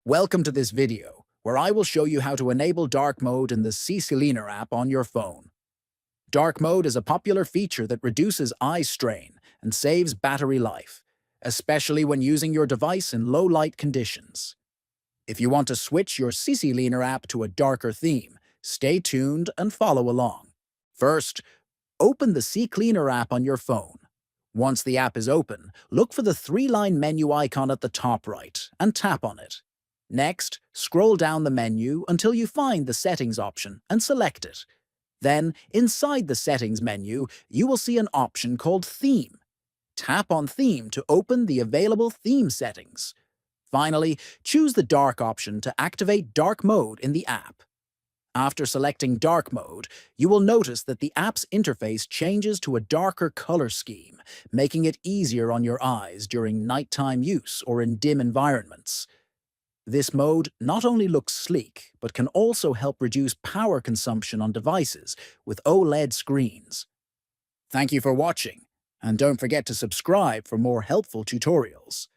Welcome to this video, where I will show you how to enable dark mode in the CCleaner app on your phone. Dark mode is a popular feature that reduces eye strain and saves battery life, especially when using your device in low-light conditions. If you want to switch your CCleaner app to a darker theme, stay tuned and follow along. First, open the CCleaner app on your phone. Once the app is open, look for the three-line menu icon at the top right and tap on it. Next, scroll down the menu until you find the Settings option and select it. Then, inside the Settings menu, you will see an option called Theme. Tap on Theme to open the available theme settings. Finally, choose the Dark option to activate dark mode in the app. After selecting dark mode, you will notice that the app's interface changes to a darker color scheme, making it easier on your eyes during nighttime use or in dim environments. This mode not only looks sleek, but can also help reduce power consumption on devices with OLED screens. Thank you for watching, and don't forget to subscribe for more helpful tutorials.